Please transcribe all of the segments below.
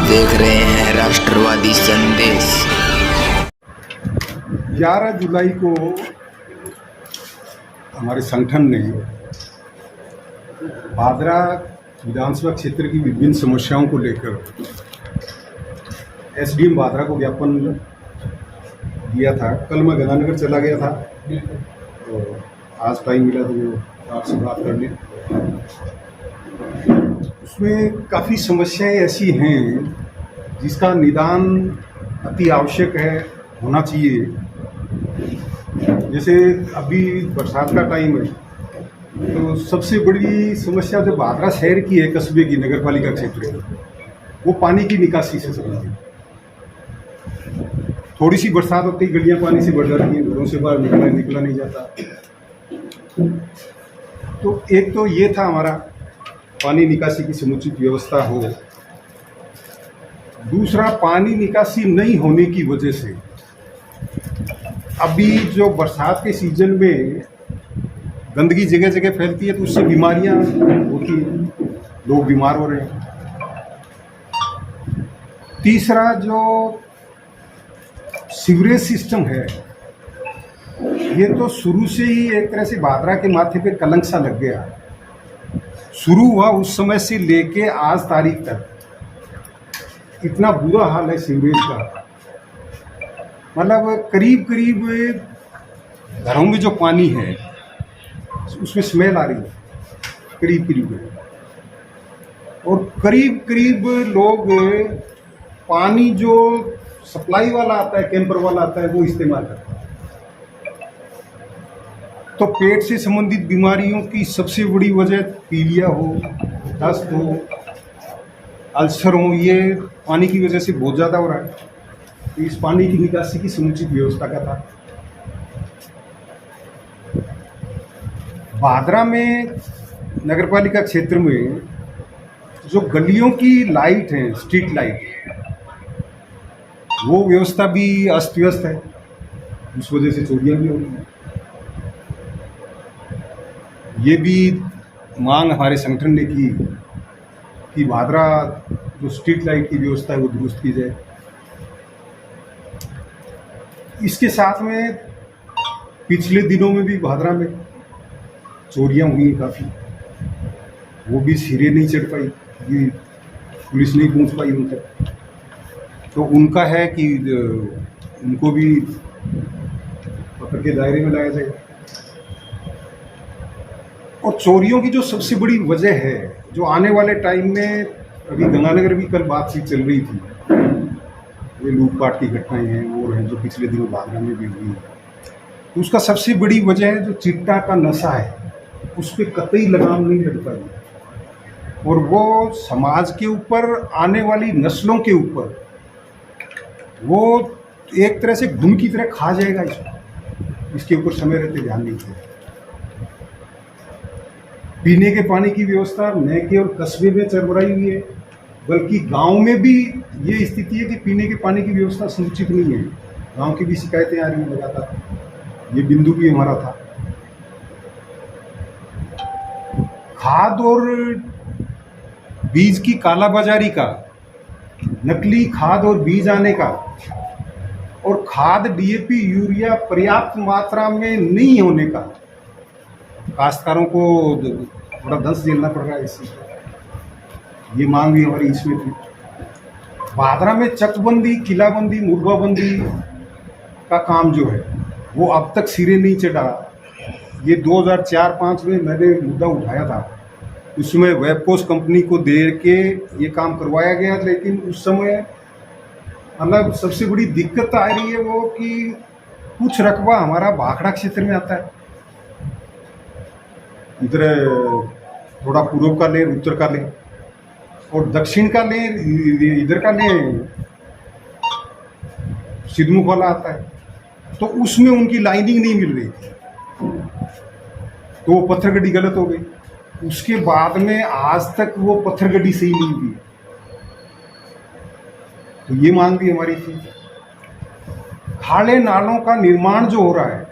देख रहे हैं राष्ट्रवादी संदेश। 11 जुलाई को हमारे संगठन ने भादरा विधानसभा क्षेत्र की विभिन्न समस्याओं को लेकर एसडीएम भादरा को ज्ञापन दिया था। कल मैं गंगानगर चला गया था, तो आज टाइम मिला तो वो आपसे बात कर ली। उसमें काफ़ी समस्याएं ऐसी हैं जिसका निदान अति आवश्यक है, होना चाहिए। जैसे अभी बरसात का टाइम है, तो सबसे बड़ी समस्या जो भादरा शहर की है, कस्बे की, नगर पालिका क्षेत्र की, वो पानी की निकासी से संबंधित। थोड़ी सी बरसात होती है, गलियां पानी से भर जाती हैं, घरों से बाहर निकला नहीं जाता। तो एक तो ये था हमारा, पानी निकासी की समुचित व्यवस्था हो। दूसरा, पानी निकासी नहीं होने की वजह से अभी जो बरसात के सीजन में गंदगी जगह जगह फैलती है, तो उससे बीमारियां होती हैं, लोग बीमार हो रहे हैं। तीसरा, जो सीवरेज सिस्टम है, ये तो शुरू से ही एक तरह से भादरा के माथे पे कलंक सा लग गया। शुरू हुआ उस समय से लेके आज तारीख तक इतना बुरा हाल है सीवरेज का। मतलब करीब करीब घरों में जो पानी है उसमें स्मेल आ रही है, करीब करीब। और करीब करीब लोग पानी जो सप्लाई वाला आता है, कैंपर वाला आता है, वो इस्तेमाल करते हैं। तो पेट से संबंधित बीमारियों की सबसे बड़ी वजह पीलिया हो, दस्त हो, अल्सर हो, ये पानी की वजह से बहुत ज़्यादा हो रहा है। तो इस पानी की निकासी की समुचित व्यवस्था का था। भादरा में नगरपालिका क्षेत्र में जो गलियों की लाइट है, स्ट्रीट लाइट, वो व्यवस्था भी अस्त व्यस्त है। उस वजह से चोरियां भी हो रही हैं। ये भी मांग हमारे संगठन ने की कि भादरा जो स्ट्रीट लाइट की व्यवस्था है वो दुरुस्त की जाए। इसके साथ में पिछले दिनों में भी भादरा में चोरियां हुई काफ़ी, वो भी सिरे नहीं चढ़ पाई, ये पुलिस नहीं पहुंच पाई उन तक। तो उनका है कि उनको भी पकड़ के दायरे में लाया जाए। और चोरियों की जो सबसे बड़ी वजह है, जो आने वाले टाइम में, अभी गंगानगर भी कल बातचीत चल रही थी, ये लूटपाट की घटनाएं हैं और हैं जो पिछले दिनों भादरा में भी हुई। तो उसका सबसे बड़ी वजह है जो चिट्टा का नशा है, उस पर कतई लगाम नहीं लग पाई। और वो समाज के ऊपर, आने वाली नस्लों के ऊपर, वो एक तरह से घुन की तरह खा जाएगा इसको। इसके ऊपर समय रहते ध्यान नहीं दिया। पीने के पानी की व्यवस्था न केवल कस्बे में चरमराई हुई है, बल्कि गांव में भी ये स्थिति है कि पीने के पानी की व्यवस्था समुचित नहीं है। गांव की भी शिकायतें आ रही हैं लगातार। ये बिंदु भी हमारा था। खाद और बीज की कालाबाजारी का, नकली खाद और बीज आने का, और खाद डीएपी यूरिया पर्याप्त मात्रा में नहीं होने का, काश्तकारों को बड़ा दंश झेलना पड़ रहा है इस चीज़ का। ये मांग भी हमारी इसमें थी। भादरा में चकबंदी, किलाबंदी, मुर्गाबंदी का काम जो है वो अब तक सिरे नहीं चढ़ा। ये 2004-05 में मैंने मुद्दा उठाया था। उसमें वेबकोस कंपनी को दे के ये काम करवाया गया, लेकिन उस समय मतलब सबसे बड़ी दिक्कत आ रही है वो कि कुछ रकबा हमारा भाखड़ा क्षेत्र में आता है। इधर थोड़ा पूर्व का लें, उत्तर का लें, और दक्षिण का लें, इधर का लें, सिद्धमुख वाला आता है। तो उसमें उनकी लाइनिंग नहीं मिल रही थी, तो वो पत्थर गड्डी गलत हो गई। उसके बाद में आज तक वो पत्थर गड्डी सही नहीं हुई। तो ये मांग भी हमारी थी। खाले नालों का निर्माण जो हो रहा है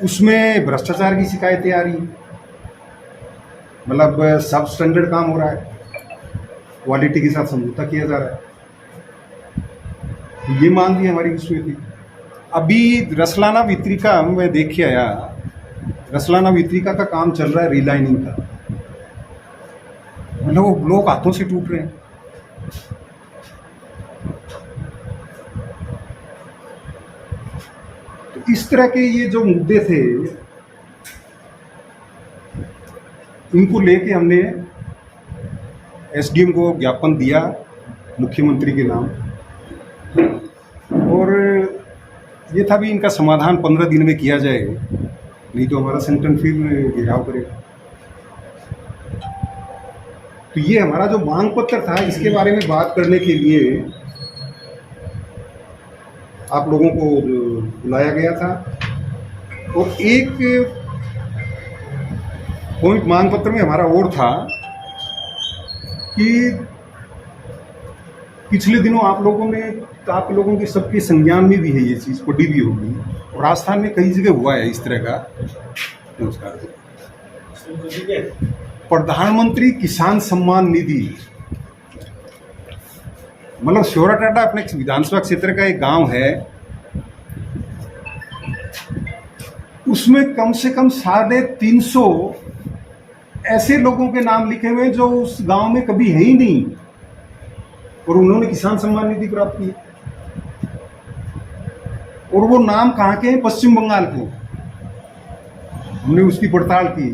उसमें भ्रष्टाचार की शिकायतें आ रही हैं। मतलब सब स्टैंडर्ड काम हो रहा है, क्वालिटी के साथ समझौता किया जा रहा है। ये मांग भी हमारी उसमें थी। अभी रसलाना वित्रिका मैं देख के आया, रसलाना वित्रिका का काम चल रहा है रिलाइनिंग का, मतलब वो ब्लॉक हाथों से टूट रहे हैं। तो इस तरह के ये जो मुद्दे थे, इनको लेके हमने एसडीएम को ज्ञापन दिया मुख्यमंत्री के नाम, और ये था भी इनका समाधान 15 दिन में किया जाएगा, नहीं तो हमारा संगठन फिर घेराव करेगा। तो ये हमारा जो मांग पत्र था, इसके बारे में बात करने के लिए आप लोगों को बुलाया गया था। और एक पॉइंट मांग पत्र में हमारा और था कि पिछले दिनों आप लोगों के सबके संज्ञान में भी है ये चीज़, पढ़ी भी होगी, और राजस्थान में कई जगह हुआ है इस तरह का। नमस्कार। प्रधानमंत्री किसान सम्मान निधि, मतलब श्योराटाटा अपने विधानसभा क्षेत्र का एक गांव है, उसमें कम से कम 350 ऐसे लोगों के नाम लिखे हुए हैं जो उस गांव में कभी है ही नहीं, और उन्होंने किसान सम्मान निधि प्राप्त की। और वो नाम कहाँ के हैं? पश्चिम बंगाल के। हमने उसकी पड़ताल की,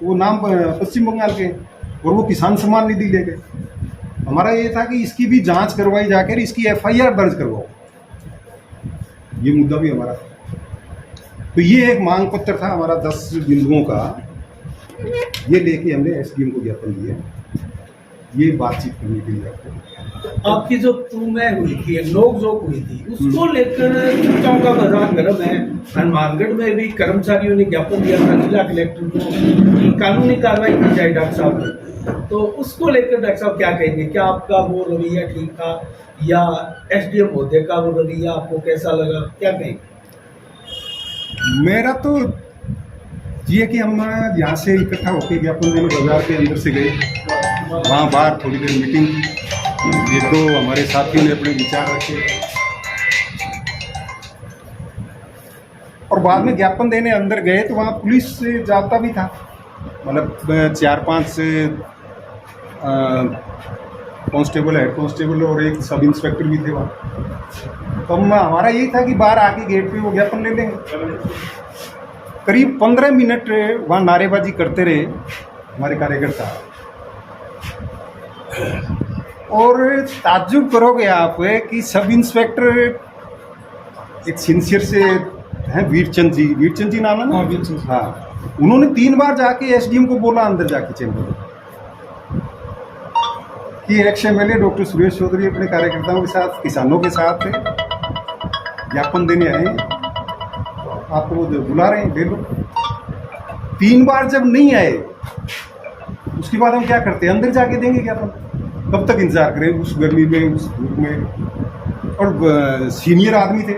वो नाम पश्चिम बंगाल के, और वो किसान सम्मान निधि ले गए। हमारा ये था कि इसकी भी जांच करवाई जाकर इसकी एफआईआर दर्ज करवाओ, ये मुद्दा भी हमारा था। तो ये एक मांग पत्र था हमारा 10 बिंदुओं का, ये लेके हमने एसडीएम को ज्ञापन दिया, ये बातचीत करने के लिए आपको। तो आपकी जो तू में हुई थी, नोकझोंक हुई थी, उसको लेकर चर्चाओं का बाजार गर्म है। हनुमानगढ़ में भी कर्मचारियों ने ज्ञापन दिया था जिला कलेक्टर को कि कानूनी कार्रवाई की जाए डॉक्टर साहब, तो उसको लेकर डॉक्टर साहब क्या कहेंगे? क्या आपका वो रवैया ठीक था, या एसडीएम होने का वो रवैया आपको कैसा लगा, क्या कहेंगे? मेरा तो ये कि हम यहाँ से इकट्ठा होकर ज्ञापन देने बाजार के अंदर से गए, वहाँ बाहर थोड़ी देर मीटिंग की, एक दो हमारे साथियों ने अपने विचार रखे, और बाद में ज्ञापन देने अंदर गए तो वहाँ पुलिस से जाब्ता भी था, मतलब 4-5 कांस्टेबल, हेड कांस्टेबल और एक सब इंस्पेक्टर भी थे वहाँ। तो हमारा यही था कि बाहर आके गेट पे वो ज्ञापन ले लेंगे। करीब 15 मिनट वहाँ नारेबाजी करते रहे हमारे कार्यकर्ता, और ताज्जुब करोगे आप कि सब इंस्पेक्टर एक सिंसियर से हैं, वीरचंद जी नाम है ना? हाँ, उन्होंने 3 बार जाके एसडीएम को बोला अंदर जाके चेंबर कि ex MLA doctor Suresh Chaudhary अपने कार्यकर्ताओं के साथ, किसानों के साथ ज्ञापन देने आए, आपको वो बुला रहे हैं, दे लो। 3 बार जब नहीं आए, उसके बाद हम क्या करते हैं? अंदर जाके देंगे ज्ञापन, कब तक इंतजार करें उस गर्मी में, उस धूप में। और सीनियर आदमी थे,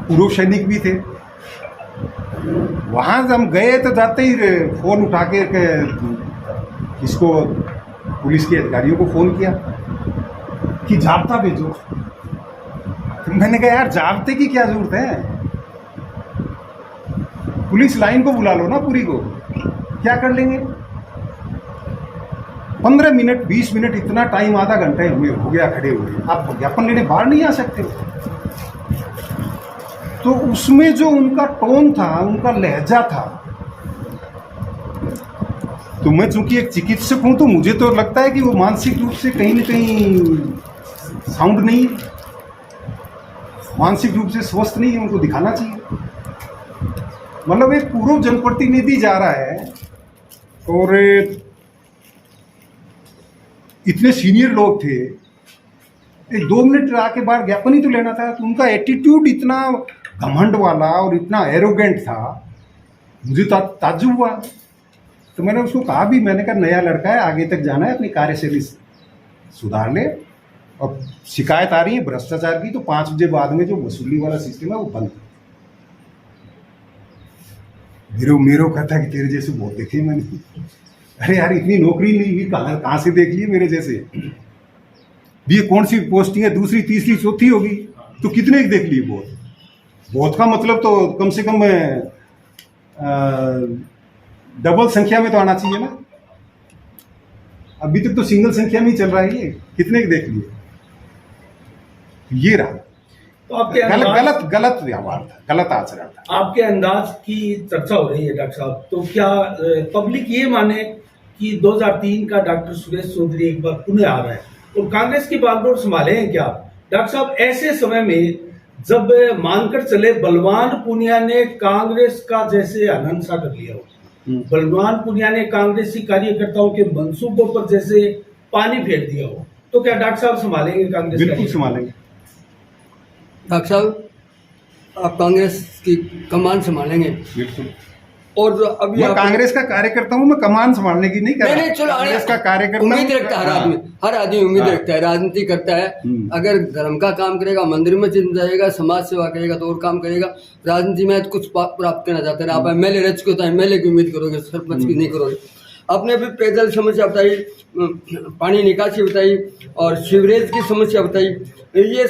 पूर्व सैनिक भी थे। वहाँ हम गए तो जाते ही फ़ोन उठा के इसको पुलिस के अधिकारियों को फ़ोन किया कि जाब्ता भेजो। तो मैंने कहा यार जाब्ते की क्या जरूरत है, पुलिस लाइन को बुला लो ना पूरी को, क्या कर लेंगे? 15 मिनट 20 मिनट इतना टाइम, आधा घंटा हमें हो गया खड़े हुए, आप ज्ञापन लेने बाहर नहीं आ सकते। तो उसमें जो उनका टोन था, उनका लहजा था, तो मैं चूंकि एक चिकित्सक हूं तो मुझे तो लगता है कि वो मानसिक रूप से कहीं न कहीं साउंड नहीं, मानसिक रूप से स्वस्थ नहीं है, उनको दिखाना चाहिए। मतलब एक पूर्व जनप्रतिनिधि जा रहा है और इतने सीनियर लोग थे, एक 2 मिनट आके बाहर ज्ञापन ही तो लेना था। तो उनका एटीट्यूड इतना घमंड वाला और इतना एरोगेंट था, मुझे ताज्जुब हुआ। तो मैंने उसको कहा भी, मैंने कहा नया लड़का है, आगे तक जाना है, अपनी कार्यशैली सुधार ले, और शिकायत आ रही है भ्रष्टाचार की, तो 5 बजे बाद में जो वसूली वाला सिस्टम है वो बंद। मेरो कहता कि तेरे जैसे बहुत देखे मैंने। अरे यार इतनी नौकरी नहीं हुई, कहाँ से देख लिए मेरे जैसे। ये कौन सी पोस्टिंग है, दूसरी तीसरी चौथी होगी, तो कितने की देख लिए बहुत का मतलब तो कम से कम डबल संख्या में तो आना चाहिए ना। अभी तक तो सिंगल संख्या में ही चल रहा है, ये कितने की देख लिए, ये रहा। तो आपके गलत व्यवहार था, गलत आचरण था। आपके अंदाज की चर्चा हो रही है डॉक्टर साहब, तो क्या पब्लिक ये माने कि 2003 का डॉक्टर सुरेश चौधरी एक बार पुनः आ रहा है और कांग्रेस की बागडोर संभाले हैं क्या डॉक्टर साहब? ऐसे समय में जब मानकर चले बलवान पूनिया ने कांग्रेस का जैसे हनन सा कर लिया हो, बलवान पूनिया ने कांग्रेसी कार्यकर्ताओं के मंसूबों पर जैसे पानी फेर दिया हो, तो क्या डॉक्टर साहब संभालेंगे कांग्रेस? बिल्कुल संभालेंगे डॉक्टर साहब, आप कांग्रेस की कमान संभालेंगे। बिल्कुल। और अभी मैं कांग्रेस का कार्यकर्ता हूं, मैं कमान संभालने की नहीं कर रहा। चलो, कांग्रेस का कार्यकर्ता उम्मीद रखता है हर आदमी उम्मीद रखता है, राजनीति करता है। अगर धर्म का काम करेगा, मंदिर में चिंता जाएगा, समाज सेवा करेगा तो और काम करेगा। राजनीति में तो कुछ प्राप्त करना चाहते हैं। आप एमएलए रच के होता है, एमएलए की उम्मीद करोगे, सरपंच की नहीं करोगे। आपने अभी पेयजल समस्या बताई, पानी निकासी बताई और सीवरेज की समस्या बताई, ये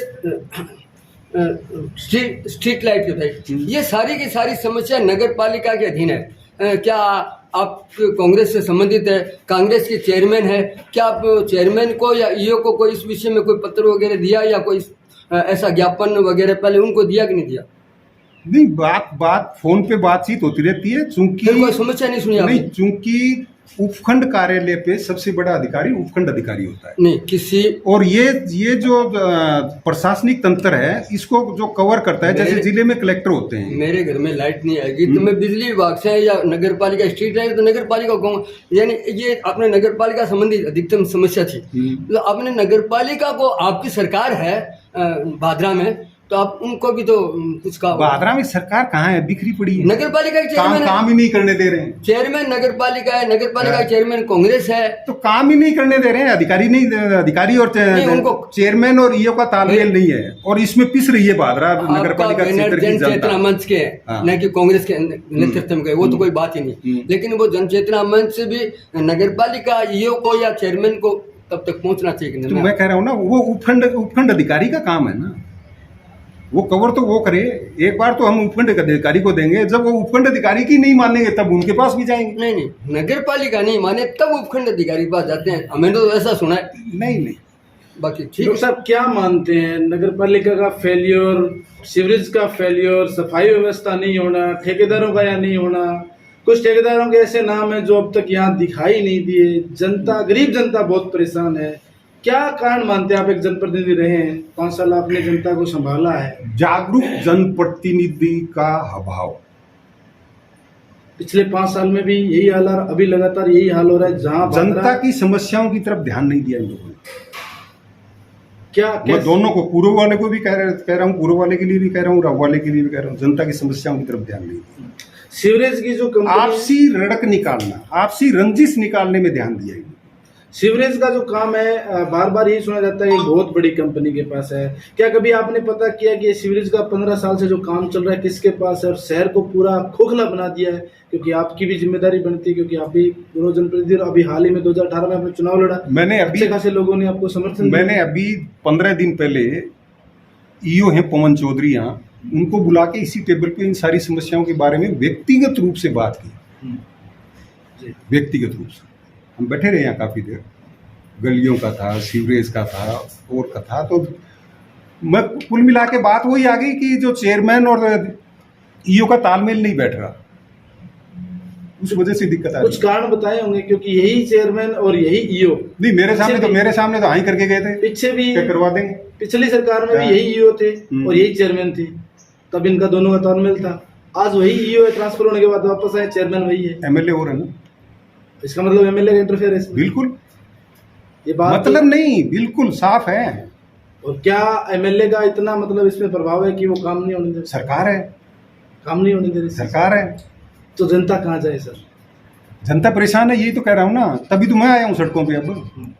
स्ट्रीट लाइट की बताई, ये सारी की सारी समस्या नगर पालिका के अधीन है। क्या आप कांग्रेस से संबंधित है, कांग्रेस के चेयरमैन है, क्या आप चेयरमैन को या ईओ को कोई इस विषय में कोई पत्र वगैरह दिया या कोई ऐसा ज्ञापन वगैरह पहले उनको दिया कि नहीं दिया? नहीं, बात फोन पे बातचीत होती रहती है। चूंकि कोई समस्या नहीं सुनी आपने? नहीं, चूंकि उपखंड कार्यालय पे सबसे बड़ा अधिकारी उपखंड अधिकारी होता है। नहीं किसी, और ये जो प्रशासनिक तंत्र है इसको जो कवर करता है, जैसे जिले में कलेक्टर होते हैं। मेरे घर में लाइट नहीं आएगी तो मैं बिजली विभाग से या नगर पालिका स्ट्रीट लाइट तो नगर पालिका कहूँगा। यानी ये आपने नगर पालिका संबंधी अधिकतम समस्या थी, तो आपने नगर पालिका को, आपकी सरकार है भादरा में, तो आप उनको भी तो कुछ कहा। भादरा में सरकार कहाँ है, बिखरी पड़ी है। नगर पालिका के चेयरमैन काम ही नहीं करने दे रहे हैं। चेयरमैन नगर पालिका है, नगर पालिका चेयरमैन कांग्रेस है, तो काम ही नहीं करने दे रहे हैं। अधिकारी और चेयरमैन और ईओ का तालमेल नहीं है, और इसमें पिस रही है भादरा नगर पालिका क्षेत्र की जनता। जनचेतना मंच के न कि कांग्रेस के नेतृत्व में, वो तो कोई बात ही नहीं। लेकिन वो जनचेतना मंच से भी नगर पालिका ईओ को या चेयरमैन को तब तक पहुंचना चाहिए। तो मैं कह रहा हूँ ना, वो उपखंड अधिकारी का काम है ना, वो कवर तो वो करे। एक बार तो हम उपखंड अधिकारी को देंगे, जब वो उपखंड अधिकारी की नहीं मानेंगे तब उनके पास भी जाएंगे। नहीं, नगर पालिका नहीं माने तब उपखंड अधिकारी के पास जाते हैं, हमें तो ऐसा सुना है। नहीं, बाकी ठीक। डॉक्टर साहब, क्या मानते हैं, नगर पालिका का फेलियर, सीवरेज का फेलियर, सफाई व्यवस्था नहीं होना, ठेकेदारों का या नहीं होना? कुछ ठेकेदारों के ऐसे नाम है जो अब तक यहाँ दिखाई नहीं दिए। जनता, गरीब जनता बहुत परेशान है। क्या कारण मानते हैं? आप एक जनप्रतिनिधि रहे हैं, 5 साल आपने जनता को संभाला है। जागरूक जनप्रतिनिधि का अभाव। पिछले 5 साल में भी यही हाल, अभी लगातार यही हाल हो रहा है, जहां जनता की समस्याओं की तरफ ध्यान नहीं दिया इन लोगों ने। क्या मैं दोनों को, पूर्व वाले को भी कह रहा हूँ, पूर्व वाले के लिए भी कह रहा हूँ, रव वाले के लिए भी कह रहा हूँ, जनता की समस्याओं की तरफ ध्यान नहीं दिया। सीवरेज की जो आपसी रड़क निकालना, आपसी रंजिश निकालने में ध्यान दिया। सीवरेज का जो काम है, बार बार यही सुना जाता है कि बहुत बड़ी कंपनी के पास है। क्या कभी आपने पता किया कि सीवरेज का 15 साल से जो काम चल रहा है किसके पास है, और शहर को पूरा खोखला बना दिया है? क्योंकि आपकी भी जिम्मेदारी बनती है, क्योंकि आप भी दोनों जनप्रतिनिधि, अभी हाल ही में 2018 में आपने चुनाव लड़ा, मैंने अभी अच्छे खासे लोगों ने आपको समर्थन दिया। मैंने अभी 15 दिन पहले ईओ हैं पवन चौधरी, यहाँ उनको बुला के इसी टेबल पे इन सारी समस्याओं के बारे में व्यक्तिगत रूप से बात की। व्यक्तिगत रूप से हम बैठे रहे यहाँ काफी देर। गलियों का था, सीवरेज का था, और का था। तो मैं कुल मिला के बात वही आ गई कि जो चेयरमैन और ईओ का तालमेल नहीं बैठ रहा, उस वजह से दिक्कत आ रही। कुछ कारण बताए होंगे, क्योंकि यही चेयरमैन और यही ईओ नहीं, मेरे सामने तो हाई करके गए थे, पीछे भी करवा देंगे। पिछली सरकार में भी यही ईओ थे और यही चेयरमैन थी, तब इनका दोनों का तालमेल था। आज वही ईओ है, ट्रांसफर होने के बाद वापस आए, चेयरमैन वही है, एमएलए हो रहा है ना। इसका मतलब एमएलए का इंटरफेरेंस? बिल्कुल, ये बात मतलब नहीं, बिल्कुल साफ है। और क्या एमएलए का इतना मतलब इसमें प्रभाव है कि वो काम नहीं होने दे रही? सरकार है, काम नहीं होने दे रही सरकार है, तो जनता कहाँ जाए सर? जनता परेशान है, यही तो कह रहा हूँ ना, तभी तो मैं आया हूँ सड़कों पे। अब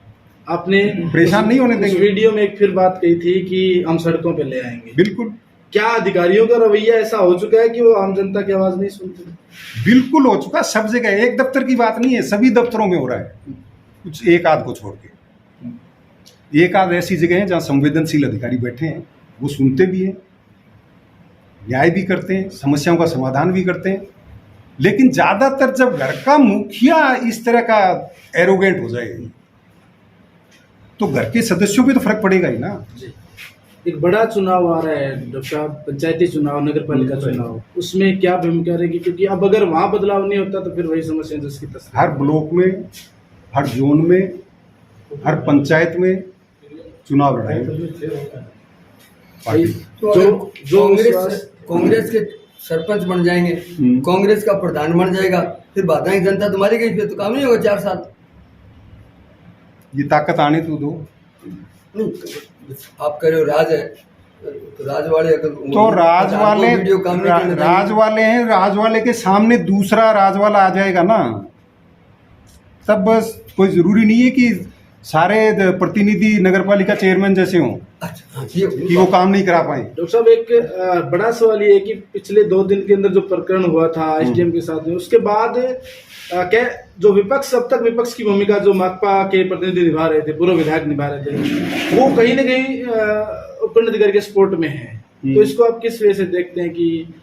आपने परेशान नहीं होने देंगे। वीडियो में एक फिर बात कही थी कि हम सड़कों पे ले आएंगे। बिल्कुल। क्या अधिकारियों का रवैया ऐसा हो चुका है कि वो आम जनता की आवाज नहीं सुनते? बिल्कुल हो चुका, सब जगह। एक दफ्तर की बात नहीं है, सभी दफ्तरों में हो रहा है, कुछ एक आध को छोड़ के। एक आध ऐसी जगह है जहाँ संवेदनशील अधिकारी बैठे हैं, वो सुनते भी हैं, न्याय भी करते हैं, समस्याओं का समाधान भी करते हैं। लेकिन ज़्यादातर जब घर का मुखिया इस तरह का एरोगेंट हो जाएगा तो घर के सदस्यों पे तो फर्क पड़ेगा ही ना। एक बड़ा चुनाव आ रहा है डॉक्टर साहब, पंचायती चुनाव, नगर पालिका चुनाव, उसमें क्या भूमिका रहेगी? क्योंकि अब अगर वहाँ बदलाव नहीं होता तो फिर वही समस्या जिसकी तस्वीर हर ब्लॉक में, हर जोन में, हर पंचायत में चुनाव लड़ाएंगे पार्टी। जो कांग्रेस के सरपंच बन जाएंगे, कांग्रेस का प्रधान बन जाएगा, फिर बाधाएं जनता तुम्हारी गई, फिर तो काम नहीं होगा 4 साल। ये ताकत आने तो दो। नहीं, आप कह रहे हो राज है, तो राज वाले अगर तो राज वाले वीडियो काम नहीं करने राज वाले हैं, राज वाले के सामने दूसरा राज वाला आ जाएगा ना, तब बस कोई जरूरी नहीं है कि सारे प्रतिनिधि नगरपालिका चेयरमैन जैसे हों कि वो काम नहीं करा पाए। डॉक्टर साहब, एक बड़ा सवाल ये है कि पिछले 2 दिन के अंदर जो प्रकरण हुआ था एसडीएम के साथ में, उसके बाद क्या जो विपक्ष, अब तक विपक्ष की भूमिका जो माकपा के प्रतिनिधि निभा रहे थे, पूर्व विधायक निभा रहे थे, वो कहीं ना कहीं उपखंड अधिकारी के सपोर्ट में है। तो इसको आप किस वजह से देखते हैं कि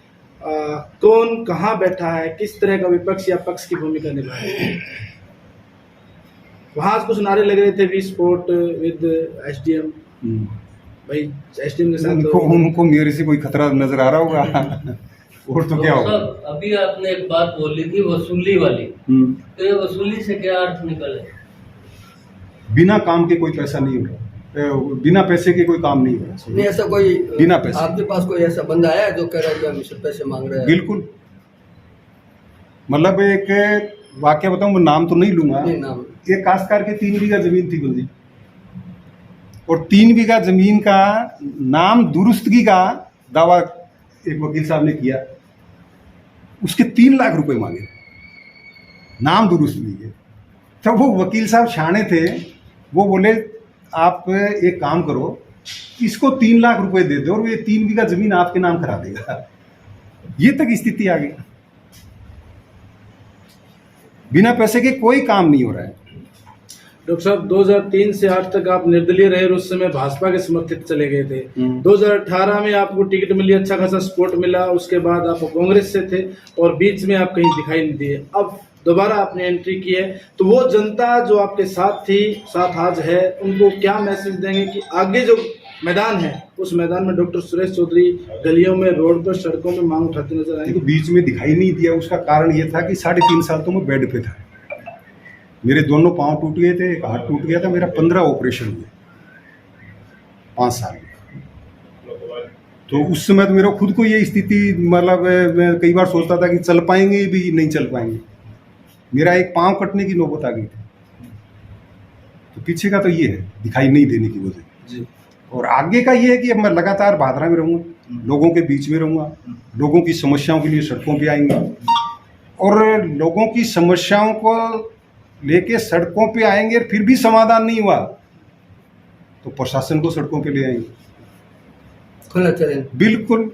कौन कहाँ बैठा है, किस तरह का विपक्ष या पक्ष की भूमिका निभा रहे है? वहां कुछ नारे लग रहे थे, वी सपोर्ट विद एसडीएम, भाई एसडीएम के साथ उनको मेरे से कोई खतरा नजर आ रहा होगा और तो क्या होगा। अभी आपने एक बात बोली थी वसूली वाली, तो ये वसूली से क्या अर्थ निकले? बिना काम के कोई पैसा नहीं हो रहा, बिना पैसे के कोई काम नहीं हो रहा। नहीं, ऐसा कोई बिना पैसे आपके पास कोई ऐसा बंदा आया है जो कह रहा है कि हम इससे पैसे मांग रहे हैं? बिल्कुल, मतलब एक वाक्य बताऊं, मैं नाम तो नहीं लूंगा। एक काश्तकार के 3 बीघा जमीन थी बल्दी, और 3 बीघा जमीन का नाम दुरुस्तगी का दावा एक वकील साहब ने किया, उसके 3 लाख रुपए मांगे नाम दुरुस्तगी के। तो वो वकील साहब शाणे थे, वो बोले आप एक काम करो, इसको 3 लाख रुपए दे दो और ये 3 बीघा जमीन आपके नाम करा देगा। ये तक स्थिति आ गई, बिना पैसे के कोई काम नहीं हो रहा है। डॉक्टर साहब, 2003 से आज तक आप निर्दलीय रहे और उस समय भाजपा के समर्थित चले गए थे। 2018 में आपको टिकट मिली, अच्छा खासा सपोर्ट मिला, उसके बाद आप कांग्रेस से थे और बीच में आप कहीं दिखाई नहीं दिए। अब दोबारा आपने एंट्री की है, तो वो जनता जो आपके साथ थी, साथ आज है, उनको क्या मैसेज देंगे कि आगे जो मैदान है, उस मैदान में डॉक्टर सुरेश चौधरी गलियों में, रोड पर, सड़कों में मांग उठाते नजर आए? देखो, बीच में दिखाई नहीं दिया, उसका कारण ये था कि 3.5 साल तो मैं बेड पे था। मेरे दोनों पांव टूट गए थे, एक हाथ टूट गया था, मेरा 15 ऑपरेशन हुए 5 साल में। तो उस समय तो मेरा खुद को ये स्थिति, मतलब मैं कई बार सोचता था कि चल पाएंगे भी नहीं चल पाएंगे। मेरा एक पांव कटने की नौबत आ गई थी। तो पीछे का तो ये है दिखाई नहीं देने की वजह। और आगे का ये है कि अब मैं लगातार भादरा में रहूँगा, लोगों के बीच में रहूँगा, लोगों की समस्याओं के लिए सड़कों पे आएंगे, और लोगों की समस्याओं को लेके सड़कों पे आएंगे, फिर भी समाधान नहीं हुआ तो प्रशासन को सड़कों पे ले आएंगे। खुला चैलेंज, बिल्कुल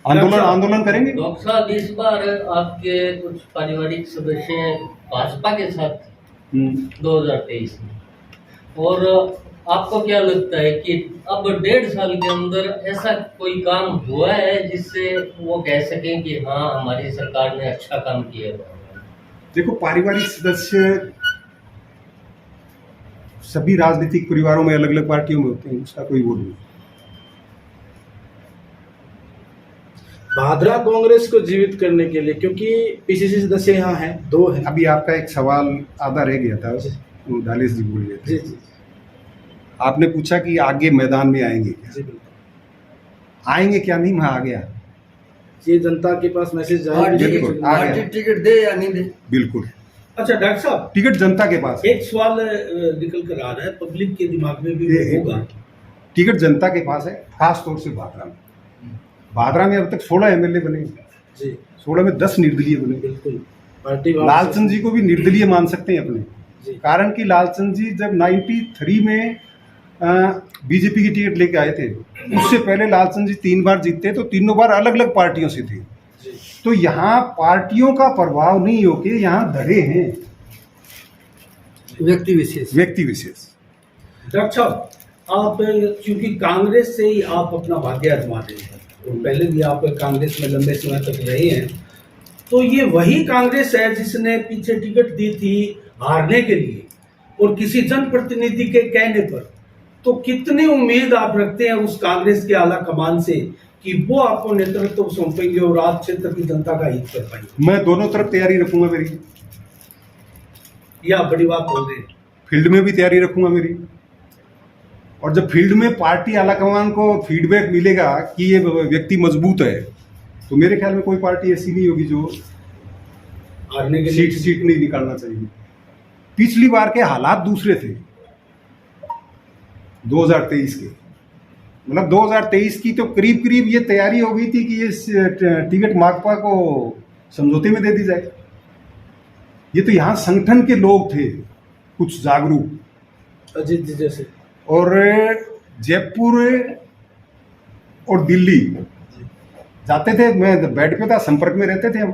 आंदोलन करेंगे। डॉक्टर साहब, इस बार आपके कुछ पारिवारिक सदस्य भाजपा के साथ 2023 में, और आपको क्या लगता है कि अब 1.5 साल के अंदर ऐसा कोई काम हुआ है जिससे वो कह सकें कि हाँ, हमारी सरकार ने अच्छा काम किया? देखो, पारिवारिक सदस्य सभी राजनीतिक परिवारों में अलग अलग पार्टियों में होते हैं, उसका कोई वो नहीं। भादरा कांग्रेस को जीवित करने के लिए, क्योंकि पीसीसी सदस्य यहाँ हैं, 2 हैं। अभी आपका एक सवाल आधा रह गया था, डालेश जी बोल गए थे। जी, आपने पूछा कि आगे मैदान में आएंगे क्या? आएंगे क्या? नहीं, मैं आ गया। ये जनता के पास मैसेज जाए, टिकट दे या नहीं दे? बिल्कुल। अच्छा डॉक्टर साहब, टिकट जनता के पास। एक सवाल निकल कर आ रहा है, पब्लिक के दिमाग में भी होगा। टिकट जनता के पास है, खास तौर से भादरा में। भादरा में अब तक 16 एमएलए बने, 16 में 10 निर्दलीय बने। बिल्कुल, पार्टी लालचंद जी को भी निर्दलीय मान सकते हैं अपने, कारण कि लालचंद जी जब 93 में बीजेपी की टिकट लेके आए थे, उससे पहले लालचंद जी 3 बार जीते, तो तीनों बार अलग अलग पार्टियों से थे। तो यहाँ पार्टियों का प्रभाव नहीं होके यहाँ धरे हैं व्यक्ति विशेष। डॉक्टर साहब, आप क्योंकि कांग्रेस से ही आप अपना भाग्य आजमा रहे हैं और पहले भी आप कांग्रेस में लंबे समय तक रहे हैं, तो ये वही कांग्रेस है जिसने पीछे टिकट दी थी हारने के लिए और किसी जनप्रतिनिधि के कहने पर, तो कितनी उम्मीद आप रखते हैं उस कांग्रेस के आला कमान से कि वो आपको नेतृत्व सौंपेंगे और आप क्षेत्र की जनता का हित कर पाएंगे? मैं दोनों तरफ तैयारी रखूंगा मेरी, यह बड़ी बात बोल रहे हैं। फील्ड में भी तैयारी रखूंगा मेरी, और जब फील्ड में पार्टी आलाकमान को फीडबैक मिलेगा कि ये व्यक्ति मजबूत है, तो मेरे ख्याल में कोई पार्टी ऐसी नहीं होगी जो हारने के सीट नहीं निकालना चाहिए। पिछली बार के हालात दूसरे थे 2023 के, मतलब 2023 की तो करीब करीब ये तैयारी हो गई थी कि ये टिकट माकपा को समझौते में दे दी जाए। ये तो यहाँ संगठन के लोग थे कुछ जागरूक, अजीत जी जैसे, और जयपुर और दिल्ली जाते थे, मैं बेड पे था, संपर्क में रहते थे हम,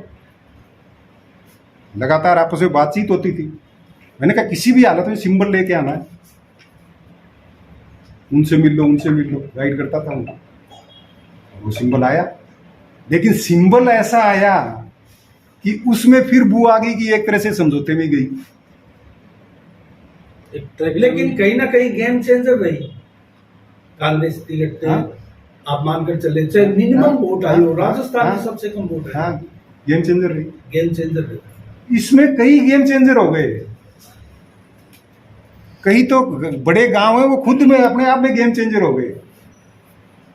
लगातार आपस में बातचीत होती थी। मैंने कहा किसी भी हालत में सिंबल लेके आना है, उनसे मिल लो गाइड करता था उनको, वो सिंबल आया। लेकिन सिंबल ऐसा आया कि उसमें फिर बू आ गई कि एक तरह से समझौते में गई। लेकिन कहीं ना कहीं गेम चेंजर रही कांग्रेस टिकट। आप मानकर चले, चाहे मिनिमम वोट आई हो, राजस्थान में सबसे कम वोट आई, गेम चेंजर रही। गेम चेंजर रही। इसमें कई गेम चेंजर हो गए, कई तो बड़े गांव है वो खुद में अपने आप में गेम चेंजर हो गए,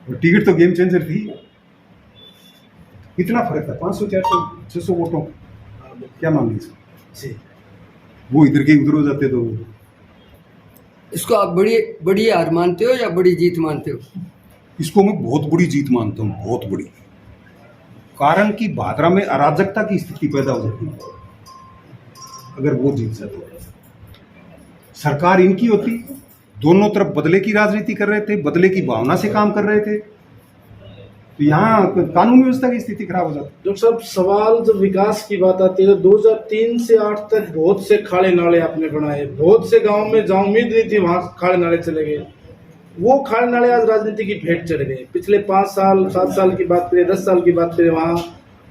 और टिकट तो गेम चेंजर थी। कितना फर्क था, 500 400 600 वोटों, क्या मान लीजिए, वो इधर के उधर हो जाते तो। इसको आप बड़ी हार मानते हो या बड़ी जीत मानते हो? इसको मैं बहुत बड़ी जीत मानता हूँ, बहुत बड़ी। कारण कि भादरा में अराजकता की स्थिति पैदा हो जाती है अगर वो जीत जाते। सरकार इनकी होती, दोनों तरफ बदले की राजनीति कर रहे थे, बदले की भावना से काम कर रहे थे, तो यहाँ कानून व्यवस्था की स्थिति खराब हो जाती। डॉक्टर साहब, सवाल जब विकास की बात आती है तो 2003 से 8 तक बहुत से खाड़े नाले आपने बनाए, बहुत से गांव में जहाँ उम्मीद नहीं थी वहां खाड़े नाले चले गए। वो खाड़े नाले आज राजनीति की भेंट चढ़ गए। पिछले 5 साल 7 साल की बात करें, 10 साल की बात करें, वहाँ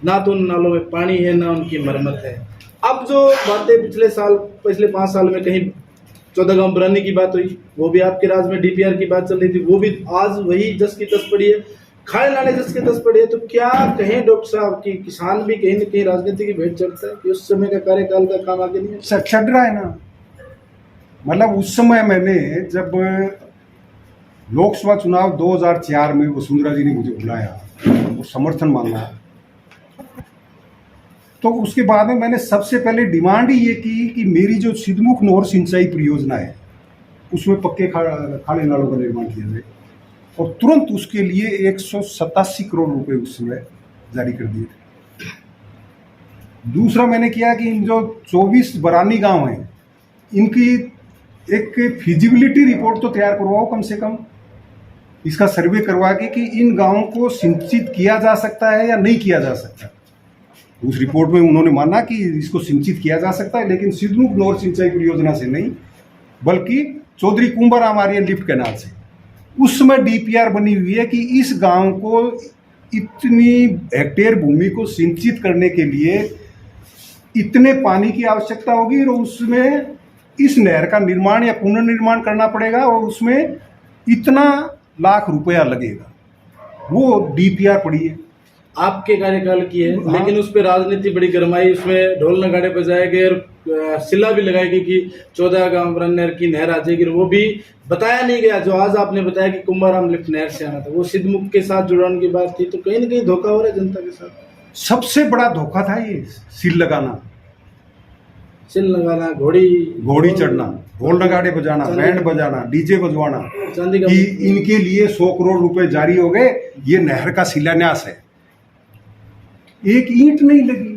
ना तो उन नालों में पानी है ना उनकी मरम्मत है। अब जो बातें पिछले 5 साल में कहीं 14 गांव बनाने की बात हुई, वो भी आपके राज में डीपीआर की बात चल रही थी, वो भी आज वही जस की तस पड़ी है, खाड़े नाले जस की तस पड़ी है। तो क्या कहें डॉक्टर साहब कि किसान भी कहीं न कहीं राजनीति की भेंट चढ़ता है कि उस समय का कार्यकाल का काम आगे नहीं है? चढ़ रहा है ना। मतलब उस समय मैंने जब लोकसभा चुनाव 2004 में वसुंधरा जी ने मुझे बुलाया, वो समर्थन मांगा, तो उसके बाद में मैंने सबसे पहले डिमांड ही ये की कि मेरी जो सिद्धमुख नहर सिंचाई परियोजना है उसमें पक्के खाड़े नालों का निर्माण किया जाए, और तुरंत उसके लिए 187 करोड़ रुपए उस समय जारी कर दिए थे। दूसरा मैंने किया कि इन जो 24 बरानी गांव हैं इनकी एक फिजिबिलिटी रिपोर्ट तो तैयार करवाओ, कम से कम इसका सर्वे करवा के कि इन गांवों को सिंचित किया जा सकता है या नहीं किया जा सकता। उस रिपोर्ट में उन्होंने माना कि इसको सिंचित किया जा सकता है, लेकिन सिद्धमुख नहर सिंचाई परियोजना से नहीं, बल्कि चौधरी कुंभाराम आर्यन लिफ्ट कैनाल से। उस समय डीपीआर बनी हुई है कि इस गांव को इतनी हेक्टेयर भूमि को सिंचित करने के लिए इतने पानी की आवश्यकता होगी, और उसमें इस नहर का निर्माण या पुनर्निर्माण करना पड़ेगा, और उसमें इतना लाख रुपया लगेगा। वो डीपीआर पड़ी है, आपके कार्यकाल की है। लेकिन उस पर राजनीति बड़ी गरमाई, उसमें ढोल नगाड़े बजाए गए और शिला भी लगाई गई कि 14 गांव नहर की नहर आ जाएगी। वो भी बताया नहीं गया जो आज आपने बताया कि कुंभाराम लिफ्ट नहर से आना था, वो सिद्धमुख के साथ जुड़ाने की बात थी। तो कहीं ना कहीं धोखा हो रहा है जनता के साथ। सबसे बड़ा धोखा था ये सील लगाना, घोड़ी चढ़ना, ढोल नगाड़े बजाना, बैंड बजाना, डीजे बजवाना कि इनके लिए 100 करोड़ रुपए जारी हो गए, ये नहर का शिलान्यास है। एक ईंट नहीं लगी।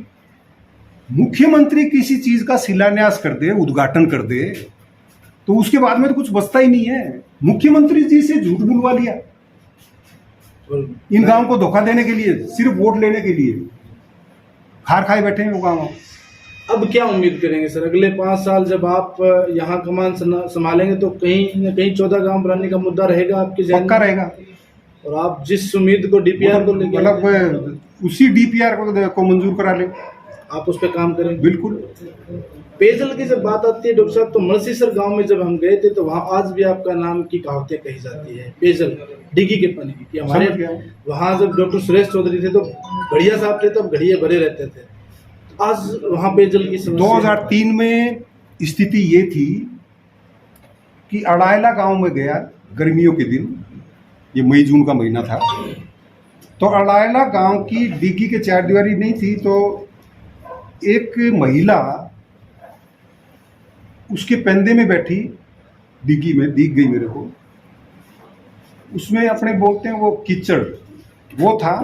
मुख्यमंत्री किसी चीज का शिलान्यास कर दे, उद्घाटन कर दे, तो उसके बाद में तो कुछ बचता ही नहीं है। मुख्यमंत्री जी से झूठ बुलवा लिया इन गांव को धोखा देने के लिए, सिर्फ वोट लेने के लिए। खार खाए बैठे हैं वो गांव। अब क्या उम्मीद करेंगे सर अगले 5 साल जब आप यहाँ कमान संभालेंगे तो कहीं न कहीं 14 गांव बनाने का मुद्दा रहेगा आपके जहन पक्का में? रहेगा। और आप जिस उम्मीद को डीपीआर को लेकर मतलब उसी डीपीआर को मंजूर करा ले, आप उस पर काम करेंगे? बिल्कुल। पेयजल की जब बात आती है डॉक्टर साहब, तो मलसीसर गांव में जब हम गए थे तो वहाँ आज भी आपका नाम की कहावतें कही जाती है पेयजल डिग्गी के पानी की। हमारे वहाँ जब डॉक्टर सुरेश चौधरी थे तो घड़िया साहब थे, तब घड़िया भरे रहते थे। आज वहाँ पेयजल की समस्या 2003 में स्थिति ये थी कि अड़ायला गांव में गया गर्मियों के दिन, ये मई जून का महीना था, तो अड़ायला गांव की डिग्गी के चारदीवारी नहीं थी, तो एक महिला उसके पेंदे में बैठी डिग्गी में, दिख गई मेरे को, उसमें अपने बोलते हैं वो कीचड़ वो था,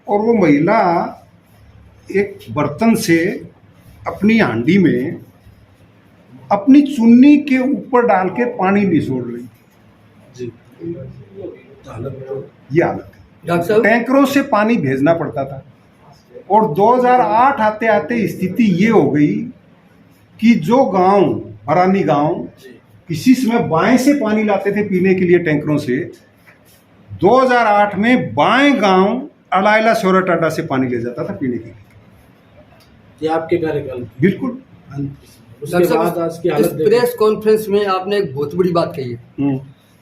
और वो महिला एक बर्तन से अपनी हांडी में अपनी चुन्नी के ऊपर डाल के पानी निचोड़ रही। जी ये हालत है। डॉक्टर साहब, टैंकरों से पानी भेजना पड़ता था, और 2008 आते आते स्थिति ये हो गई कि जो गांव हरानी गांव किसी समय बाएं से पानी लाते थे पीने के लिए टैंकरों से, 2008 में बाएं गांव अड़ायला सोराटाडा से पानी ले जाता था पीने के लिए। ये आपके कार्यकाल में? बिल्कुल। उसके बाद आज की इस हालत प्रेस कॉन्फ्रेंस में आपने एक बहुत बड़ी बात कही है।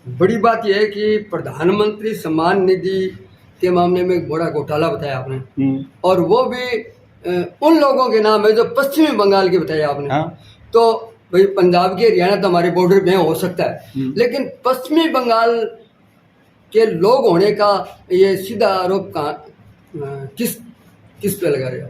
बड़ी बात यह है कि प्रधानमंत्री सम्मान निधि के मामले में एक बड़ा घोटाला बताया आपने, और वो भी उन लोगों के नाम है जो पश्चिमी बंगाल के बताया आपने। हाँ। तो भाई पंजाब के हरियाणा तो हमारे बॉर्डर पे हो सकता है, लेकिन पश्चिमी बंगाल के लोग होने का ये सीधा आरोप किस पे लगा रहे हो?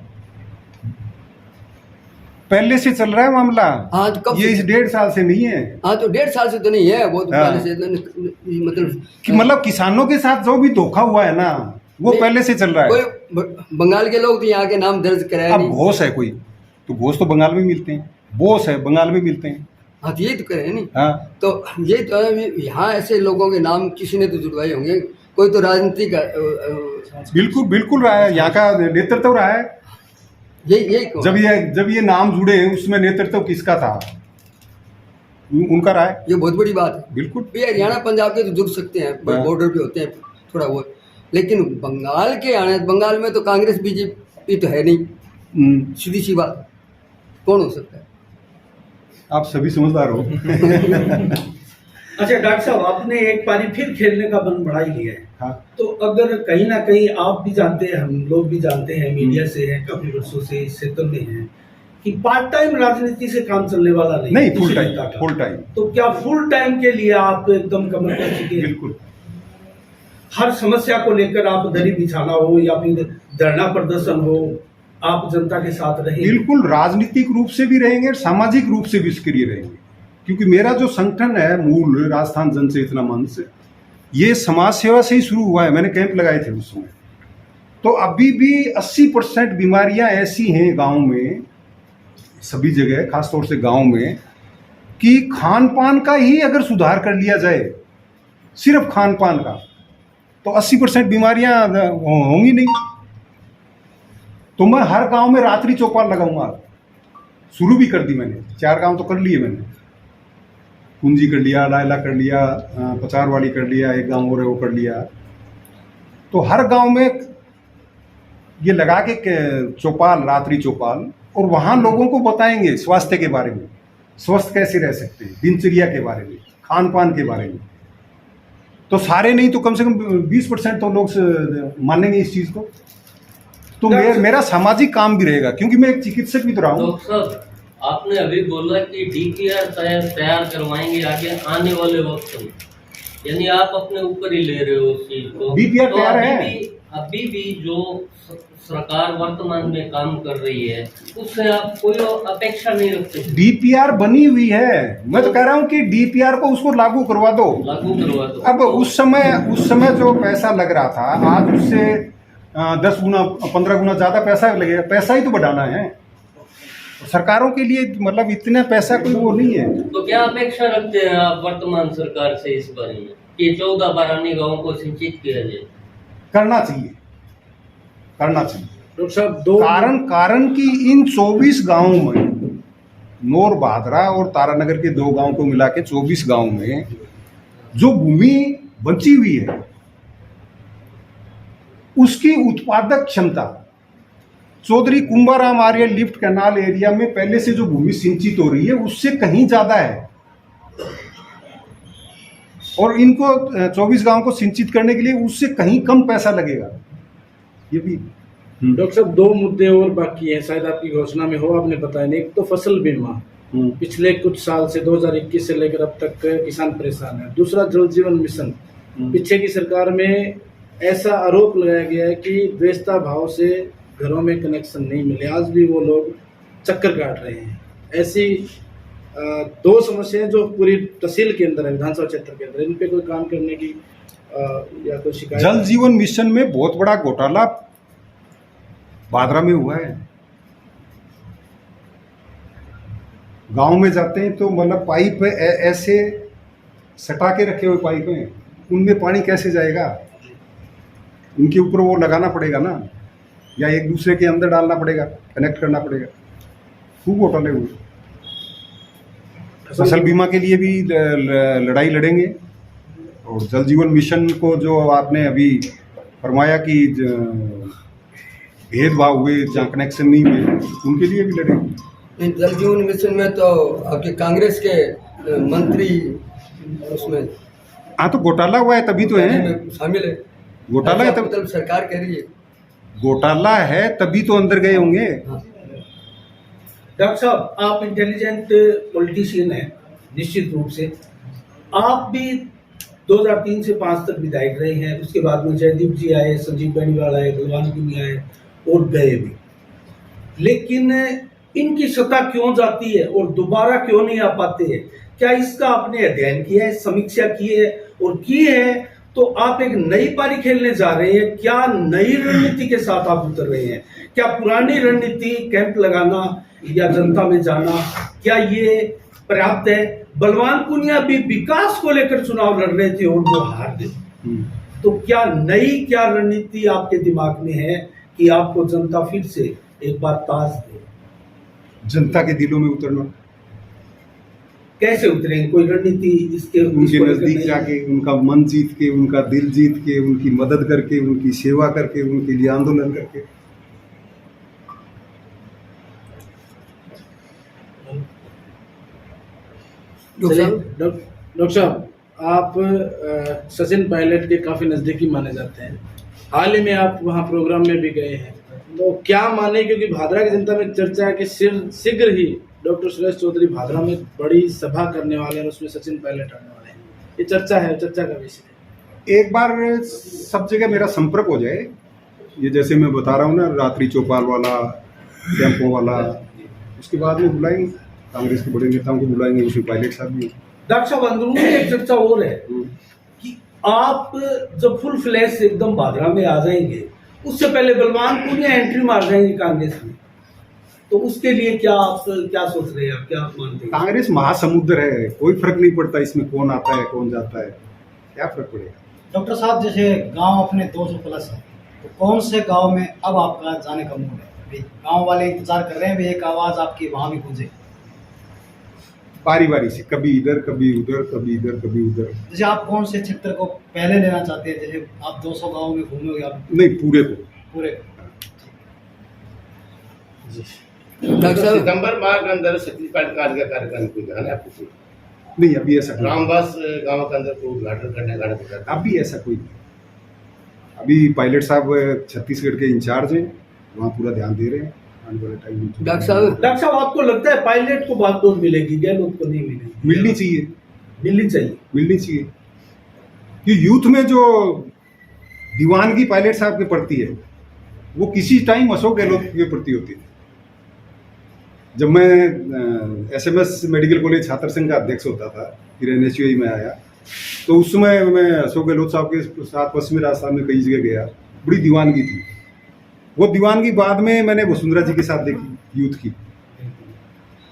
पहले से चल रहा है मामला। हाँ, तो कब ये इस 1.5 साल से नहीं है। हाँ, तो 1.5 साल से तो नहीं है, वो तो हाँ। पहले से मतलब किसानों के साथ जो भी धोखा हुआ है ना, वो पहले से चल रहा है। कोई बंगाल के लोग तो यहाँ के नाम दर्ज कराया अब नहीं। घोष है कोई, तो घोष तो बंगाल में मिलते हैं, बोस है बंगाल में मिलते हैं। हाँ, तो ये तो करे नहीं। हाँ, तो ये तो यहाँ ऐसे लोगों के नाम किसी ने तो जुड़वाए होंगे, कोई तो राजनीति का बिल्कुल बिल्कुल रहा है, यहाँ का नेतृत्व रहा है। यही जब ये नाम जुड़े उसमें नेतृत्व किसका था? उनका रहा है। ये बहुत बड़ी बात है। बिल्कुल। ये हरियाणा पंजाब के तो जुड़ सकते हैं, बॉर्डर पे होते हैं थोड़ा बहुत, लेकिन बंगाल के आने, बंगाल में तो कांग्रेस बीजेपी तो है नहीं, सीधी सी बात। कौन हो सकता है? आप सभी समझदार हो। अच्छा डॉक्टर साहब, आपने एक पारी फिर खेलने का मन बढ़ा ही लिया है। हाँ। तो अगर कहीं ना कहीं आप भी जानते हैं, हम लोग भी जानते हैं, मीडिया से हैं, काफी वर्षों से इस क्षेत्र में हैं, कि पार्ट टाइम राजनीति से काम चलने वाला नहीं, फुल टाइम। Full time. तो क्या फुल टाइम के लिए आप एकदम कमर कर चुके हैं? बिल्कुल। हर समस्या को लेकर आप दरी बिछाना हो या फिर धरना प्रदर्शन हो, आप जनता के साथ रहेंगे? बिल्कुल, राजनीतिक रूप से भी रहेंगे और सामाजिक रूप से भी सक्रिय रहेंगे, क्योंकि मेरा जो संगठन है मूल राजस्थान जन चेतना मंच, ये समाज सेवा से ही शुरू हुआ है। मैंने कैंप लगाए थे उस समय। तो अभी भी 80% बीमारियां ऐसी हैं गांव में, सभी जगह खासतौर से गांव में, कि खान पान का ही अगर सुधार कर लिया जाए, सिर्फ खान पान का, तो 80% बीमारियां होंगी नहीं। तो मैं हर गांव में रात्रि चौपाल लगाऊंगा। शुरू भी कर दी मैंने, 4 गांव तो कर लिए मैंने। कुंजी कर लिया, लायला कर लिया, पचारवाड़ी कर लिया, एक गांव और है वो कर लिया। तो हर गांव में ये लगा के चौपाल, रात्रि चौपाल, और वहाँ लोगों को बताएंगे स्वास्थ्य के बारे में, स्वस्थ कैसे रह सकते हैं, दिनचर्या के बारे में, खान पान के बारे में। तो सारे नहीं तो कम से कम 20% तो लोग मानेंगे इस चीज़ को। तो मेरा सामाजिक काम भी रहेगा, क्योंकि मैं एक चिकित्सक भी तो रहा हूँ। डॉक्टर साहब, आपने अभी बोला कि डीपीआर तैयार करवाएंगे आगे आने वाले वक्त में, यानी आप अपने ऊपर ही ले रहे हो उस चीज को। डीपीआर तो तैयार है। अभी भी जो सरकार वर्तमान में काम कर रही है, उससे आप कोई अपेक्षा नहीं रखते? डीपीआर बनी हुई है, मैं तो कह रहा हूँ कि डीपीआर को उसको लागू करवा दो। अब उस समय जो पैसा लग रहा था, आज उससे 10 गुना 15 गुना ज्यादा पैसा लगेगा। पैसा ही तो बढ़ाना है सरकारों के लिए, मतलब इतना पैसा कोई वो नहीं है। तो क्या अपेक्षा रखते हैं आप वर्तमान सरकार से इस बारे में कि 14 बारानी गाँव को सिंचित किया जाए? करना चाहिए। डॉक्टर साहब, दो कारण कि इन 24 गांवों में नौर भादरा और तारानगर के 2 गांव को मिला के 24 गांव में जो भूमि बची हुई है उसकी उत्पादक क्षमता चौधरी कुंभाराम आर्य लिफ्ट कैनाल एरिया में पहले से जो भूमि सिंचित हो रही है उससे कहीं ज्यादा है, और इनको 24 गांव को सिंचित करने के लिए उससे कहीं कम पैसा लगेगा। ये भी डॉक्टर साहब 2 मुद्दे और बाकी हैं, शायद आपकी घोषणा में हो, आपने बताया नहीं। एक तो फसल बीमा, पिछले कुछ साल से 2021 से लेकर अब तक किसान परेशान है। दूसरा जल जीवन मिशन, पीछे की सरकार में ऐसा आरोप लगाया गया है कि बेचता भाव से घरों में कनेक्शन नहीं मिले, आज भी वो लोग चक्कर काट रहे हैं। ऐसी 2 समस्याएं जो पूरी तहसील के अंदर है, विधानसभा क्षेत्र के अंदर, इन पे कोई काम करने की या कोई शिकायत? जल जीवन मिशन में बहुत बड़ा घोटाला भादरा में हुआ है। गांव में जाते हैं तो मतलब पाइप ऐसे सटा के रखे हुए पाइप हैं, उनमें पानी कैसे जाएगा? उनके ऊपर वो लगाना पड़ेगा ना, या एक दूसरे के अंदर डालना पड़ेगा, कनेक्ट करना पड़ेगा। खूब घोटाले हुए। फसल बीमा के लिए भी लड़ाई लड़ेंगे, और जल जीवन मिशन को जो आपने अभी फरमाया कि भेदभाव हुए जहाँ कनेक्शन नहीं हुए, उनके लिए भी लड़ेंगे। जल जीवन मिशन में तो आपके कांग्रेस के मंत्री उसमें हाँ तो घोटाला हुआ है तभी तो है, शामिल है। घोटाला है तब, मतलब सरकार कह रही है घोटाला है तभी तो अंदर गए होंगे। डॉक्टर साहब, आप इंटेलिजेंट पॉलिटिशियन हैं निश्चित रूप से। आप भी 2003 से 5 तक विधायक रहे हैं, उसके बाद में जयदीप जी आए, संजीव बेनीवाल आए, बलवान पुनिया आए और गए भी, लेकिन इनकी सत्ता क्यों जाती है और दोबारा क्यों नहीं आ पाते हैं? क्या इसका आपने अध्ययन किया है, समीक्षा की है? और की है तो आप एक नई पारी खेलने जा रहे हैं, क्या नई रणनीति के साथ आप उतर रहे हैं? क्या पुरानी रणनीति कैंप लगाना या जनता में जाना, क्या ये पर्याप्त है? बलवान पुनिया भी विकास को लेकर चुनाव लड़ रहे थे और वो हार गए, तो क्या क्या रणनीति आपके दिमाग में है कि आपको जनता फिर से एक बार ताज दे? जनता के दिलों में उतरना। कैसे उतरेंगे? कोई रणनीति इसके उनके नजदीक जाके, उनका मन जीत के, उनका दिल जीत के, उनकी मदद करके, उनकी सेवा करके, उनके लिए आंदोलन करके। डॉक्टर साहब, आप सचिन पायलट के काफी नजदीकी माने जाते हैं। हाल ही में आप वहां प्रोग्राम में भी गए हैं, तो क्या माने, क्योंकि भादरा की जनता में चर्चा है कि शीघ्र ही डॉक्टर सुरेश चौधरी भादरा में बड़ी सभा करने वाले हैं, उसमें सचिन पायलट आने वाले हैं। ये चर्चा है, चर्चा का विषय है। एक बार सब जगह मेरा संपर्क हो जाए, ये जैसे मैं बता रहा हूँ ना, रात्रि चौपाल वाला, कैंपों वाला, उसके बाद में बुलाएंगे कांग्रेस के बड़े नेताओं को, बुलाएंगे, उसमें पायलट साहब भी। डॉक्टर साहब, अंदरूनी एक चर्चा और है कि आप जब फुल फ्लैश एकदम भादरा में आ जाएंगे, उससे पहले बलवान पुनिया एंट्री मार जाएंगे कांग्रेस में, तो उसके लिए क्या आप क्या सोच रहे हैं, क्या आप मानते हैं? कांग्रेस महासमुद्र है, कोई फर्क नहीं पड़ता इसमें कौन आता है कौन जाता है, क्या फर्क पड़ेगा? डॉक्टर साहब, जैसे गांव अपने 200 प्लस है, तो कौन से गांव में अब आपका जाने का मूड है? गांव वाले इंतजार कर रहे हैं भी एक आवाज आपकी वहां भी गूंजे। बारी बारी से, कभी इधर कभी उधर, कभी इधर कभी उधर। जैसे आप कौन से क्षेत्र को पहले लेना चाहते हैं? जैसे आप 200 गांव में घूमोगे आप? नहीं, पूरे को, पूरे। डॉक्टर साहब, सितंबर माह के अंदर सचिन पायलट का कार्यक्रम कोई ध्यान है आपको? नहीं अभी ऐसा रामदास गांव के अंदर को उद्घाटन करने का अभी ऐसा कोई नहीं। अभी पायलट साहब छत्तीसगढ़ के इंचार्ज हैं, वहाँ पूरा ध्यान दे रहे हैं आने वाले टाइम में। डॉक्टर साहब, आपको लगता है पायलट को बागडोर मिलेगी, गहलोत को नहीं मिलेगी? मिलनी चाहिए, मिलनी चाहिए, मिलनी चाहिए। कि यूथ में जो दीवानगी पायलट साहब के प्रति है, वो किसी टाइम अशोक गहलोत के प्रति होती है। जब मैं SMS मेडिकल कॉलेज छात्र संघ का अध्यक्ष होता था, फिर NSUI में आया, तो उस समय मैं अशोक गहलोत साहब के साथ पश्चिमी राजस्थान में कई जगह गया, बड़ी दीवानगी थी। वो दीवानगी बाद में मैंने वसुंधरा जी के साथ देखी, यूथ की,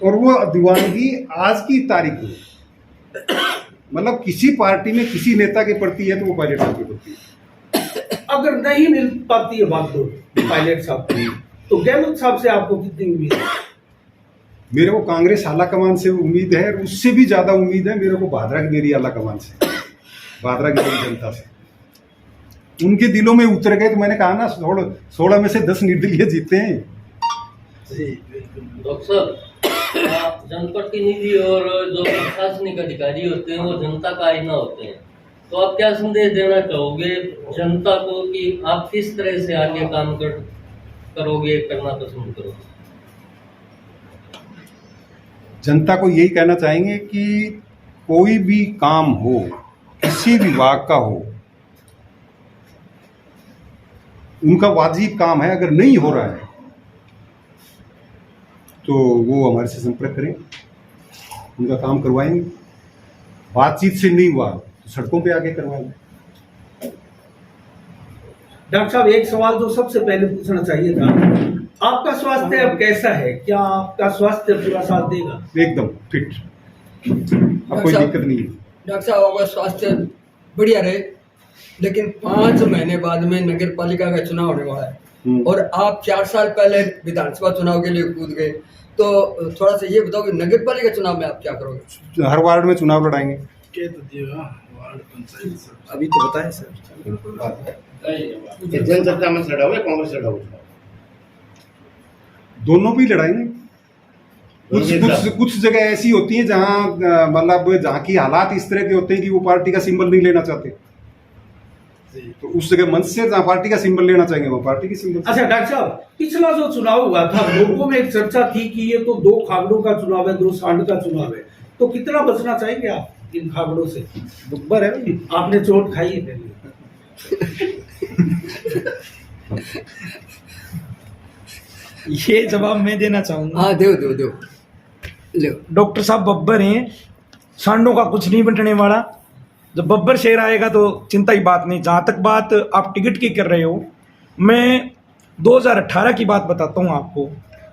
और वो दीवानगी आज की तारीख में, मतलब किसी पार्टी में किसी नेता के प्रति है तो वो पायलट साहब के प्रति है। अगर नहीं मिल पाती है बागडोर पायलट साहब की, तो गहलोत साहब से आपको कितनी उम्मीद है? मेरे को कांग्रेस आला कमान से उम्मीद है, उससे भी ज़्यादा उम्मीद है मेरे को भादरा की मेरी आला कमान से, भादरा की मेरी जनता से। उनके दिलों में उतर गए तो मैंने कहा ना 16 में से 10 निर्दलीय जीते हैं। डॉक्टर साहब, जनप्रतिनिधि और जो प्रशासनिक अधिकारी होते हैं वो जनता का आईना होते हैं, तो आप क्या संदेश देना चाहोगे जनता को कि आप किस तरह से आगे काम करोगे, करना पसंद करोगे? जनता को यही कहना चाहेंगे कि कोई भी काम हो, किसी विभाग का हो, उनका वाजिब काम है, अगर नहीं हो रहा है तो वो हमारे से संपर्क करें, उनका काम करवाएंगे। बातचीत से नहीं हुआ तो सड़कों पे आके करवाएंगे। डॉक्टर साहब, एक सवाल जो सबसे पहले पूछना चाहिए था, आपका स्वास्थ्य अब कैसा है? क्या आपका स्वास्थ्य पूरा साथ देगा? एकदम फिट, अब कोई दिक्कत नहीं है। डॉक्टर साहब, आपका स्वास्थ्य बढ़िया रहे, लेकिन 5 महीने बाद में नगर पालिका का चुनाव होने वाला है और आप 4 साल पहले विधानसभा चुनाव के लिए कूद गए, तो थोड़ा सा ये बताओ कि नगर पालिका चुनाव में आप क्या करोगे? हर वार्ड में चुनाव लड़ाएंगे। अभी तो बताएं सर। जनसत्ता में लड़ा हुआ, कांग्रेस लड़ा हुआ, दोनों भी लड़ाएंगे। कुछ जगह ऐसी होती हैं जहां मतलब जहां की हालात इस तरह के होते हैं कि वो पार्टी का सिंबल नहीं लेना चाहते, तो उस जगह मंच से जहां पार्टी का सिंबल लेना चाहेंगे वो पार्टी की सिंबल। अच्छा डॉक्टर साहब, पिछला जो चुनाव हुआ था लोगों में एक चर्चा थी कि ये तो 2 खागड़ों का चुनाव है, 2 सांड का चुनाव है, तो कितना बचना चाहेंगे आप इन खागड़ों से? दुब्बर है, आपने चोट खाई है पहले। ये जवाब मैं देना चाहूंगा। हाँ, दो डॉक्टर साहब बब्बर हैं, सांडों का कुछ नहीं बंटने वाला। जब बब्बर शेर आएगा तो चिंता की बात नहीं। जहाँ तक बात आप टिकट की कर रहे हो, मैं 2018 की बात बताता हूँ आपको।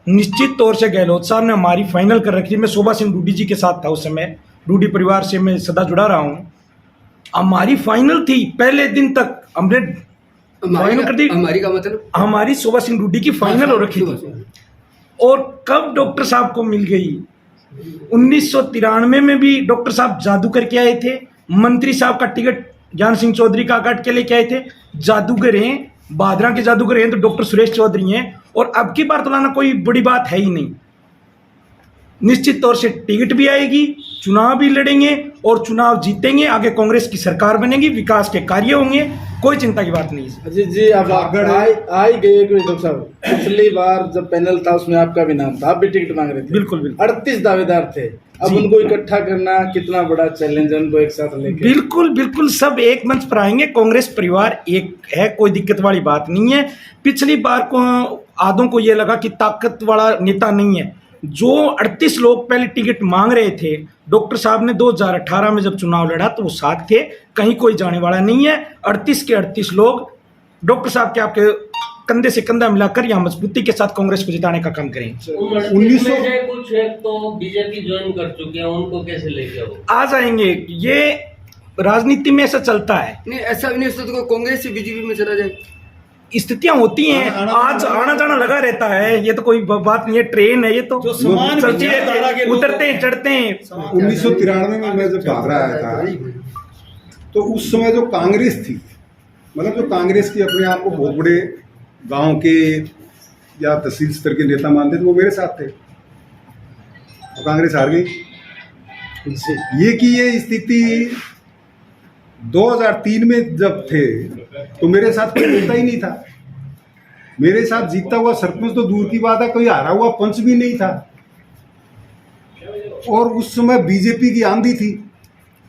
निश्चित तौर से गहलोत साहब ने हमारी फाइनल कर रखी थी। मैं शोभा सिंह डूडी जी के साथ था उस समय, डूडी परिवार से मैं सदा जुड़ा रहा हूँ। हमारी फाइनल थी, पहले दिन तक हमने फाइनल कर दी। हमारी का मतलब हमारी शोभा सिंह डूडी की फाइनल हो रखी थी। और कब डॉक्टर साहब को मिल गई? 1993 में भी डॉक्टर साहब जादू करके आए थे। मंत्री साहब का टिकट ज्ञान सिंह चौधरी का काट के लेके आए थे। जादूगर हैं, भादरा के जादूगर हैं तो डॉक्टर सुरेश चौधरी हैं। और अब की बार तो लाना कोई बड़ी बात है ही नहीं। निश्चित तौर से टिकट भी आएगी, चुनाव भी लड़ेंगे और चुनाव जीतेंगे। आगे कांग्रेस की सरकार बनेगी, विकास के कार्य होंगे, कोई चिंता की बात नहीं है। अजीत जी, अब आप आई गए डॉक्टर साहब, पिछली बार जब पैनल था उसमें आपका भी नाम था, आप भी टिकट मांग रहे थे। बिल्कुल 38 दावेदार थे। अब उनको इकट्ठा करना कितना बड़ा चैलेंज है, उनको एक साथ लेकर? बिल्कुल सब एक मंच पर आएंगे। कांग्रेस परिवार एक है, कोई दिक्कत वाली बात नहीं है। पिछली बार को आधों को ये लगा कि ताकत वाला नेता नहीं है। जो 38 लोग पहले टिकट मांग रहे थे, डॉक्टर साहब ने 2018 में जब चुनाव लड़ा तो वो साथ थे, कहीं कोई जाने वाला नहीं है। 38 के 38 लोग डॉक्टर साहब के आपके कंधे से कंधा मिलाकर यहाँ मजबूती के साथ कांग्रेस को जिताने का काम करें। 1900 कुछ एक तो बीजेपी ज्वाइन कर चुके हैं, उनको कैसे लेके आओ? आ जाएंगे। ये राजनीति में ऐसा चलता है। नहीं, ऐसा भी नहीं हो सकता कांग्रेस से बीजेपी में चला जाए। स्थितियां होती हैं, आज आना जाना लगा रहता है। ये तो कोई बात नहीं है, ट्रेन है ये तो जो समान चलती है, उतरते हैं चढ़ते हैं। 1993 में मैं जब भादरा आया था तो उस समय जो कांग्रेस थी, मतलब जो कांग्रेस की अपने आप को बहुत बड़े गांव के या तहसील स्तर के नेता मानते थे, वो मेरे साथ थे। तो कांग्रेस हार गई। ये की ये स्थिति 2003 में जब थे तो मेरे साथ कोई नेता ही नहीं था। मेरे साथ जीतता हुआ सरपंच तो दूर की बात है, कोई हारा हुआ पंच भी नहीं था। और उस समय बीजेपी की आंधी थी,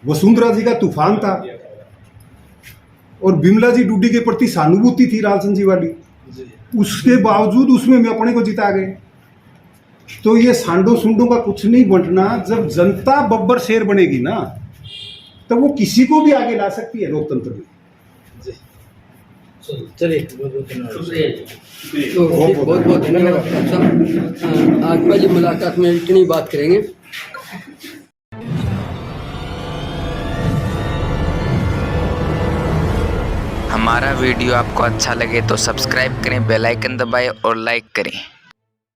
वसुंधरा जी का तूफान था और बिमला जी डूडी के प्रति सहानुभूति थी लालचंद जी वाली। उसके बावजूद उसमें मैं अपने को जिता गए। तो ये सांडों सुंडों का कुछ नहीं बंटना। जब जनता बब्बर शेर बनेगी ना, तो वो किसी को भी आगे ला सकती है लोकतंत्र में। चलिए, बहुत बहुत धन्यवाद। आज पहली मुलाकात में इतनी बात करेंगे। हमारा वीडियो आपको अच्छा लगे तो सब्सक्राइब करें, बेल आइकन दबाएं और लाइक करें।